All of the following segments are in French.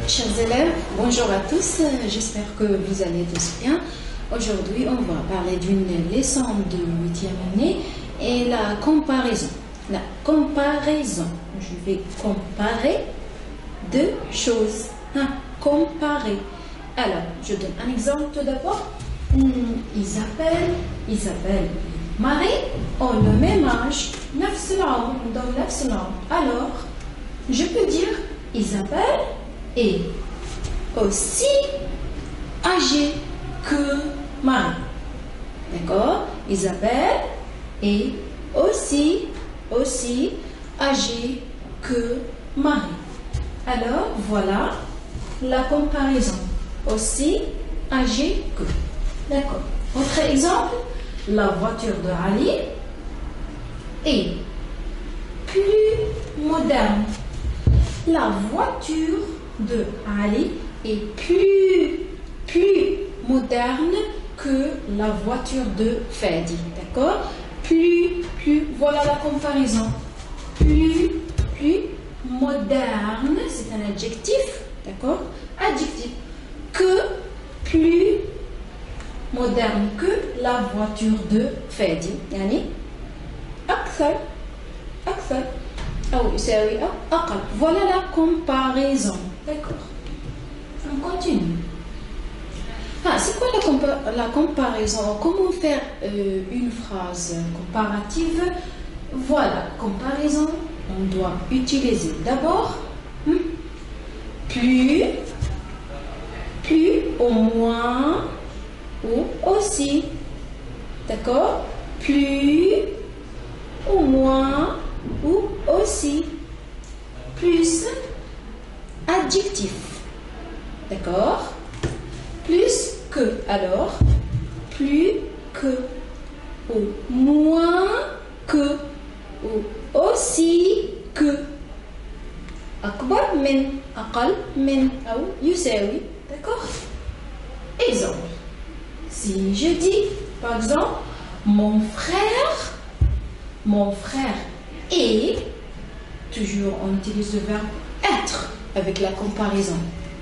Chers élèves, bonjour à tous, j'espère que vous allez tous bien. Aujourd'hui, on va parler d'une leçon de 8e année et la comparaison. La comparaison, je vais comparer deux choses. Comparer. Alors, je donne un exemple tout d'abord. Isabelle et Marie ont le même âge, 9 ans, donc 9 ans. Alors, je peux dire Isabelle est aussi âgée que Marie. D'accord? Isabelle est aussi âgée que Marie. Alors, voilà la comparaison. Aussi âgée que. D'accord. Autre exemple, la voiture de Ali est plus moderne. La voiture de Ali est plus moderne que la voiture de Fadi. D'accord? Plus, voilà la comparaison. Plus moderne, c'est un adjectif. D'accord? Adjectif. Que plus moderne que la voiture de Fadi. Yani, أكثر أو يساوي أقل. Voilà la comparaison. D'accord. On continue. C'est quoi la comparaison? Comment faire une phrase comparative? Voilà, comparaison, on doit utiliser d'abord plus, au moins, ou aussi. D'accord? Plus, au moins, ou aussi. Plus, adjectif. D'accord? Plus que. Alors, plus que, ou moins que, ou aussi que. أكبر من, أقل من, أو يساوي. D'accord? Exemple. Si je dis, par exemple, mon frère est, toujours on utilise le verbe être avec la comparaison.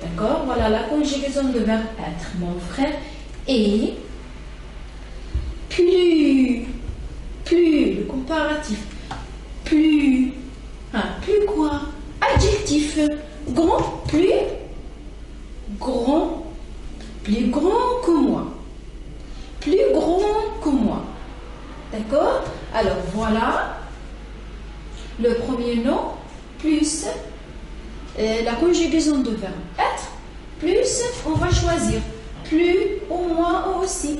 D'accord? Voilà la conjugaison de verbe être. Mon frère est plus, le comparatif. Plus quoi? Adjectif. Grand, plus grand que moi. Plus grand que moi. D'accord? Alors voilà le premier nom plus la conjugaison de verbe être, plus on va choisir plus, au moins, aussi.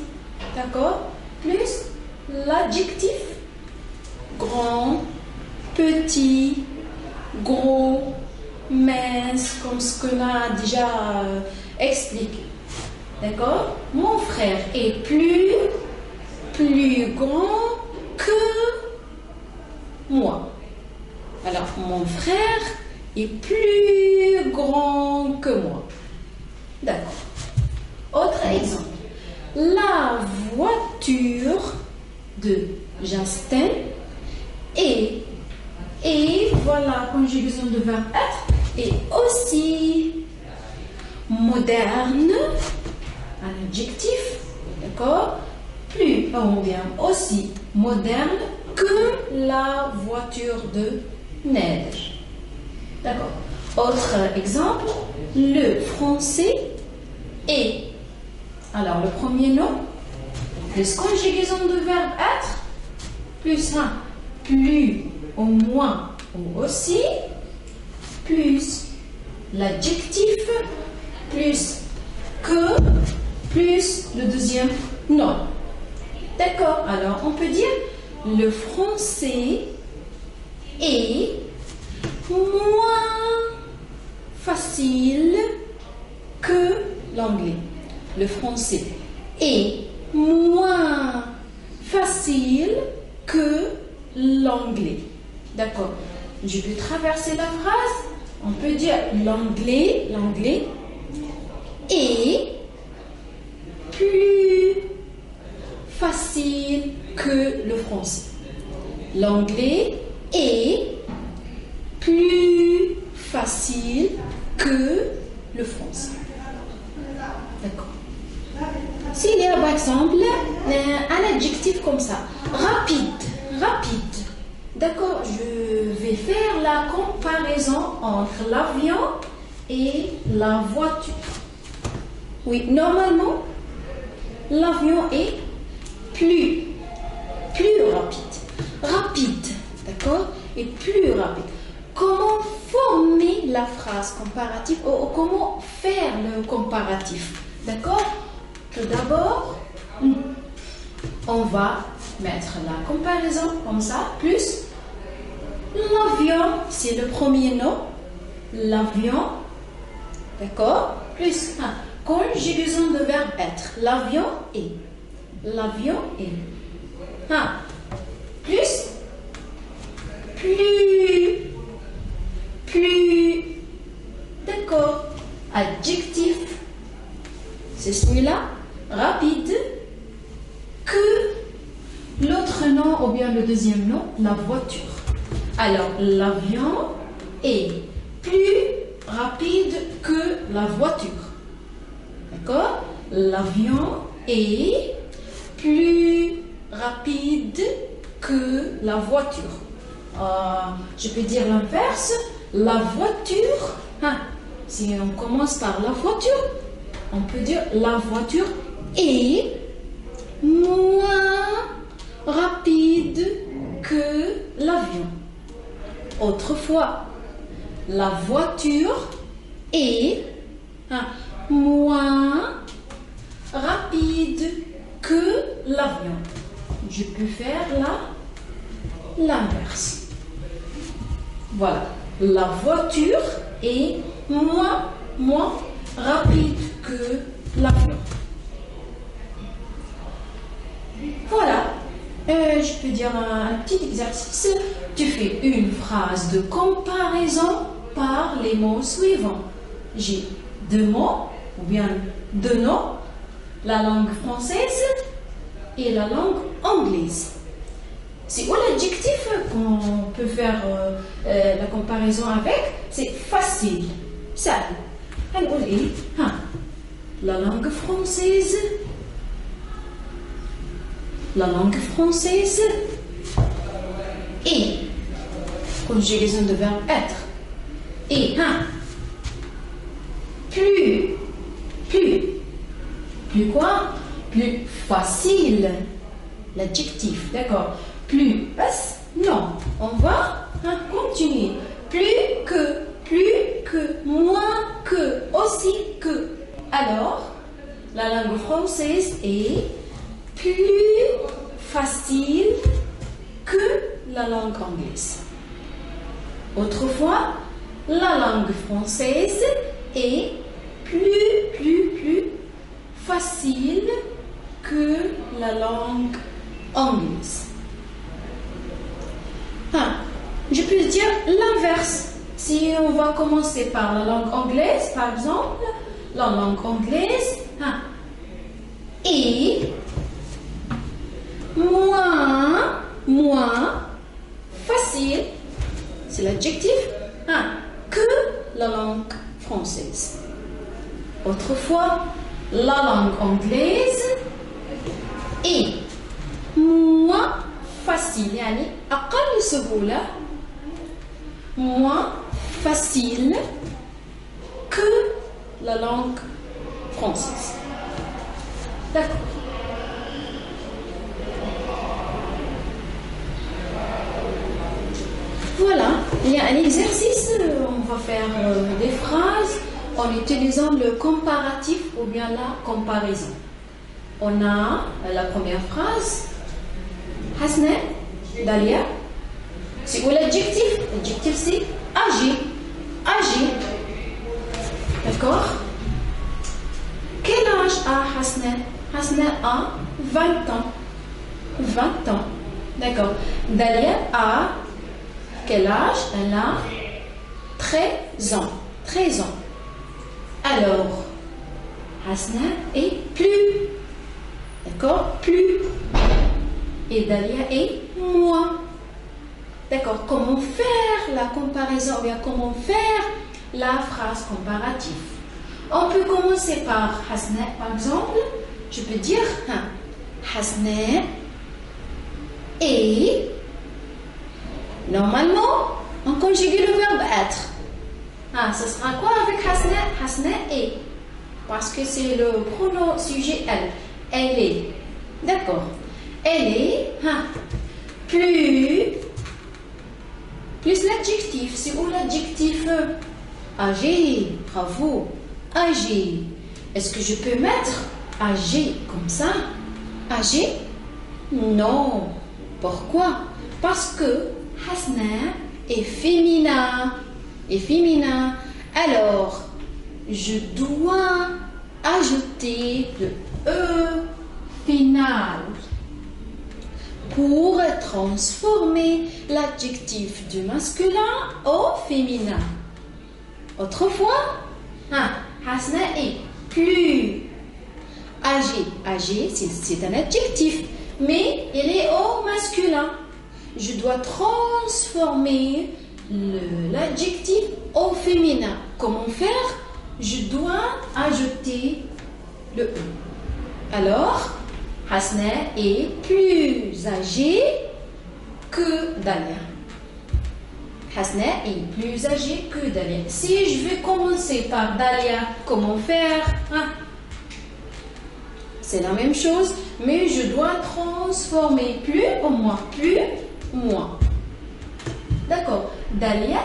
D'accord? Plus l'adjectif grand, petit, gros, mince, comme ce qu'on a déjà expliqué. D'accord? Mon frère est plus grand que moi. Alors, mon frère est plus grand que moi. D'accord. Autre exemple. La voiture de Justin est, voilà, conjugaison de verbe être, est aussi moderne, un adjectif, d'accord? Plus, ou bien aussi moderne que la voiture de Neige. D'accord. Autre exemple, le français est. Alors, le premier nom, plus conjugaison de verbe être, plus plus, au moins, ou aussi, plus l'adjectif, plus que, plus le deuxième nom. D'accord. Alors, on peut dire le français est moins facile que l'anglais. Le français est moins facile que l'anglais. D'accord. Je vais traverser la phrase. On peut dire l'anglais est plus facile que le français. L'anglais est plus facile que le français. D'accord. S'il y a par exemple un adjectif comme ça, rapide, rapide. D'accord, je vais faire la comparaison entre l'avion et la voiture. Oui, normalement, l'avion est plus rapide. Rapide, d'accord, et plus rapide. Comment former la phrase comparative ou comment faire le comparatif? D'accord? Tout d'abord, on va mettre la comparaison comme ça, plus l'avion, c'est le premier nom, l'avion, d'accord? Plus, conjugaison de verbe être, l'avion est, plus, plus, d'accord, adjectif, c'est celui-là, rapide, que l'autre nom ou bien le deuxième nom, la voiture. Alors, l'avion est plus rapide que la voiture. D'accord? L'avion est plus rapide que la voiture. Je peux dire l'inverse. La voiture, si on commence par la voiture, on peut dire la voiture est moins rapide que l'avion. Autrefois, la voiture est moins rapide que l'avion. Je peux faire l'inverse. Voilà. La voiture est moins rapide que l'avion. Voilà. Je peux dire un petit exercice. Tu fais une phrase de comparaison par les mots suivants. J'ai deux mots, ou bien deux noms, la langue française et la langue anglaise. C'est où l'adjectif qu'on peut faire la comparaison avec? C'est facile, simple. La langue française, et conjugaison de verbe être, et plus quoi? Plus facile, l'adjectif, d'accord? Plus, non, on va continuer. Plus que, moins que, aussi que. Alors, la langue française est plus facile que la langue anglaise. Autrefois, la langue française est plus facile que la langue anglaise. Je peux dire l'inverse. Si on va commencer par la langue anglaise, par exemple, la langue anglaise est moins facile, c'est l'adjectif, que la langue française. Autrefois, la langue anglaise est moins facile, يعني أقل سهولة, moins facile que la langue française. D'accord. Voilà, il y a un exercice, on va faire des phrases en utilisant le comparatif ou bien la comparaison. On a la première phrase, Hasna, Dalia, c'est où l'adjectif? L'adjectif c'est agir, d'accord? Quel âge a Hasna? Hasna a 20 ans, d'accord. Dalia a quel âge? Elle a 13 ans. Alors, Hasna est plus, d'accord, plus, et Dalia est moins. D'accord, comment faire la comparaison, ou bien comment faire la phrase comparative? On peut commencer par Hasna, par exemple. Je peux dire Hasna et normalement, on conjugue le verbe être. Ce sera quoi avec Hasna? Hasna et. Parce que c'est le pronom sujet elle. Elle est. D'accord. Elle est plus l'adjectif. C'est où l'adjectif? Âgé. Bravo. Âgé. Est-ce que je peux mettre âgé comme ça? Âgé? Non. Pourquoi? Parce que Hasna est féminin. Alors, je dois ajouter le E final pour transformer l'adjectif du masculin au féminin. Autrefois, Hasna est plus âgé. Âgé, c'est un adjectif, mais il est au masculin. Je dois transformer l'adjectif au féminin. Comment faire? Je dois ajouter le E. Alors, Hasna est plus âgée que Dalia. Hasna est plus âgée que Dalia. Si je vais commencer par Dalia, comment faire? C'est la même chose, mais je dois transformer plus ou moins. Plus ou moins. D'accord. Dalia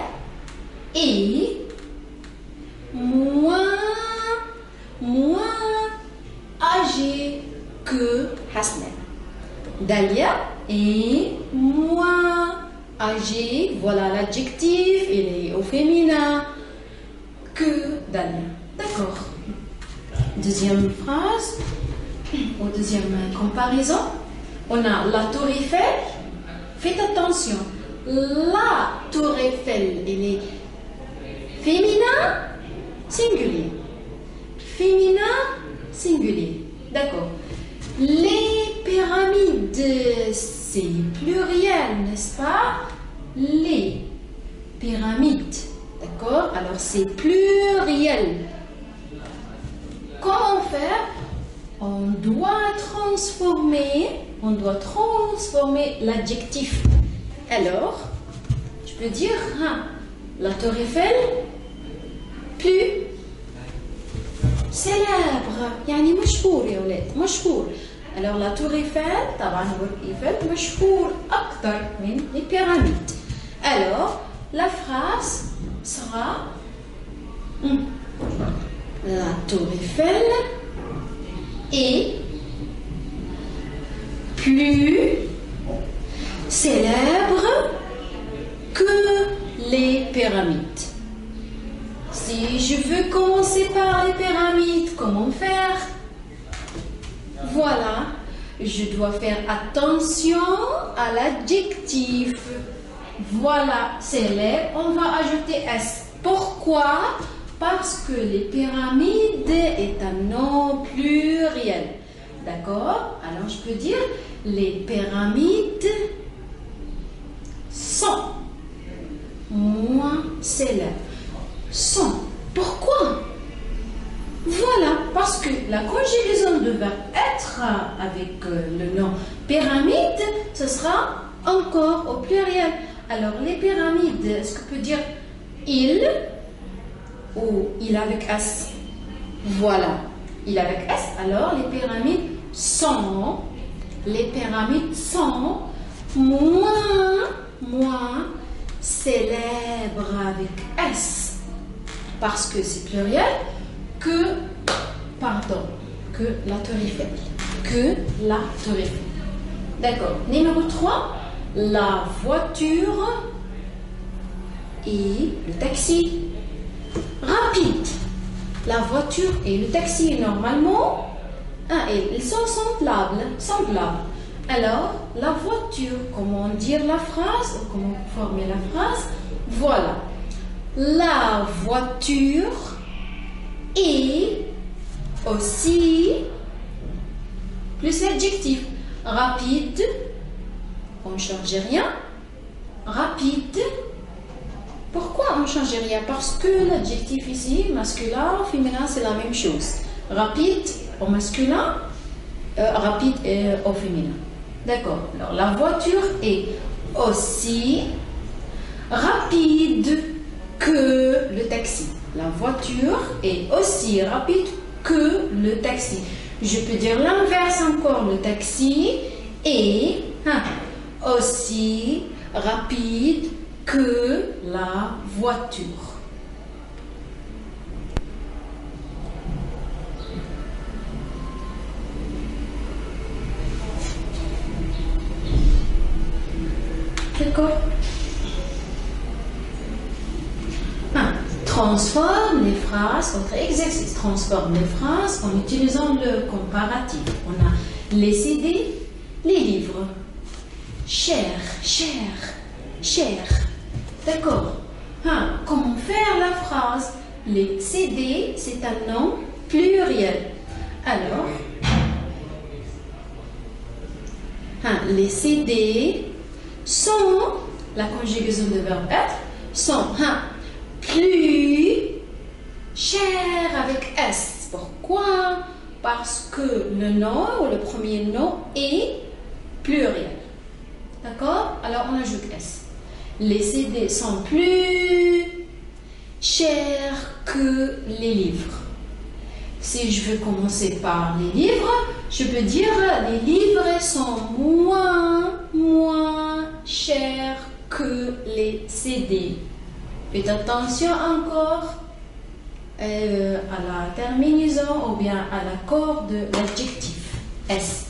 est moins âgée que Hasna. Dalia est moins âgée, voilà l'adjectif, il est au féminin, que Dalia. D'accord. Deuxième phrase, ou deuxième comparaison, on a la tour Eiffel. Faites attention, la tour Eiffel, elle est féminin, singulier. Féminin, singulier. D'accord. Les pyramides, c'est pluriel, n'est-ce pas? Les pyramides. D'accord? Alors, c'est pluriel. Comment faire? On doit transformer l'adjectif. Alors, je peux dire la tour Eiffel plus célèbre. يعني مشهور يا ولاد مشهور. Alors la tour Eiffel طبعا Eiffel مشهور أكثر من les pyramides. Alors la phrase sera la tour Eiffel est plus célèbre que les pyramides. Si je veux commencer par les pyramides, comment faire? Voilà, je dois faire attention à l'adjectif. Voilà, célèbre, on va ajouter S. Pourquoi? Parce que les pyramides est un nom pluriel. D'accord? Alors je peux dire les pyramides sont moins célèbres. Sont. Pourquoi? Voilà, parce que la conjugaison de verbe être avec le nom pyramide, ce sera encore au pluriel. Alors les pyramides, est-ce que peut dire il ou il avec S? Voilà, il avec S. Alors les pyramides sont moins célèbres avec S. Parce que c'est pluriel que la tour Eiffel. D'accord. Numéro 3, la voiture et le taxi. Rapide. La voiture et le taxi, normalement, ils sont semblables. Alors, la voiture, comment dire la phrase, comment former la phrase? Voilà. La voiture est aussi plus l'adjectif rapide, on ne change rien. Rapide. Pourquoi? on ne change rien parce que l'adjectif ici, masculin, féminin, c'est la même chose. Rapide au masculin, rapide au féminin. D'accord. Alors, la voiture est aussi rapide que le taxi. La voiture est aussi rapide que le taxi. Je peux dire l'inverse encore. Le taxi est aussi rapide que la voiture. D'accord. Transforme les phrases, autre exercice. Transforme les phrases en utilisant le comparatif. On a les CD, les livres. Cher, cher, cher. D'accord. Comment faire la phrase? Les CD, c'est un nom pluriel. Alors, les CD sont, la conjugaison de verbe être, sont plus cher avec S. Pourquoi? Parce que le nom ou le premier nom est pluriel. D'accord? Alors on ajoute S. Les CD sont plus chers que les livres. Si je veux commencer par les livres, je peux dire les livres sont moins chers que les CD. Faites attention encore à la terminaison ou bien à l'accord de l'adjectif S.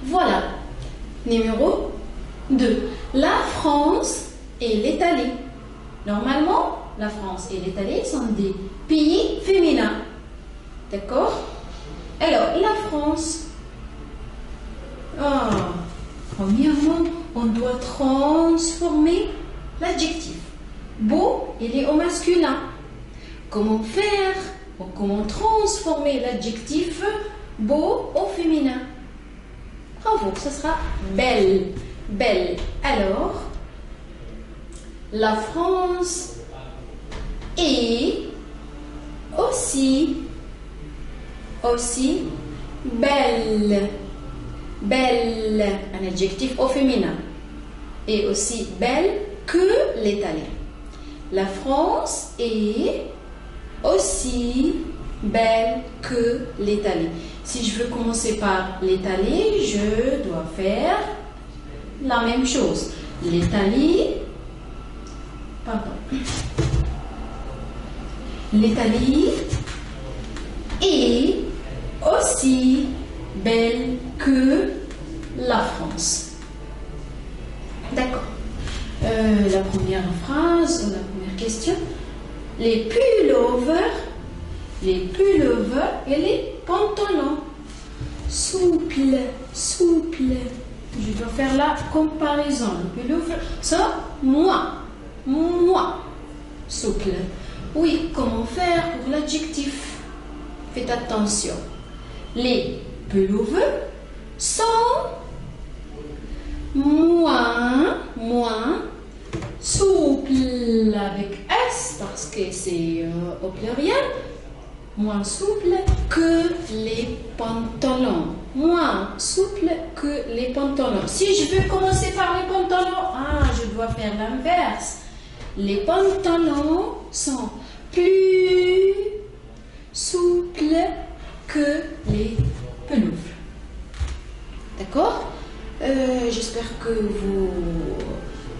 Voilà. Numéro 2. La France et l'Italie. Normalement, la France et l'Italie sont des pays féminins. D'accord? Alors, la France. Premièrement, on doit transformer l'adjectif. Beau, il est au masculin. Comment faire ou comment transformer l'adjectif beau au féminin? Bravo, ce sera belle. Belle. Alors, la France est aussi belle. Belle, un adjectif au féminin. Et aussi belle que l'Italie. La France est aussi belle que l'Italie. Si je veux commencer par l'Italie, je dois faire la même chose. L'Italie est aussi belle que la France. D'accord. La première phrase, la première question. Les pullovers et les pantalons. Souple. Je dois faire la comparaison. Le pullover, ça, moi. Souple. Oui, comment faire pour l'adjectif? Faites attention. Les pullovers sont moins souple avec S parce que c'est au pluriel, moins souple que les pantalons. Moins souple que les pantalons. Si je veux commencer par les pantalons, je dois faire l'inverse. Les pantalons sont plus souples que les pelouves. D'accord? J'espère que vous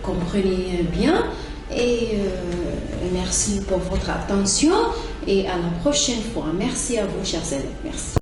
comprenez bien et merci pour votre attention et à la prochaine fois. Merci à vous, chers élèves. Merci.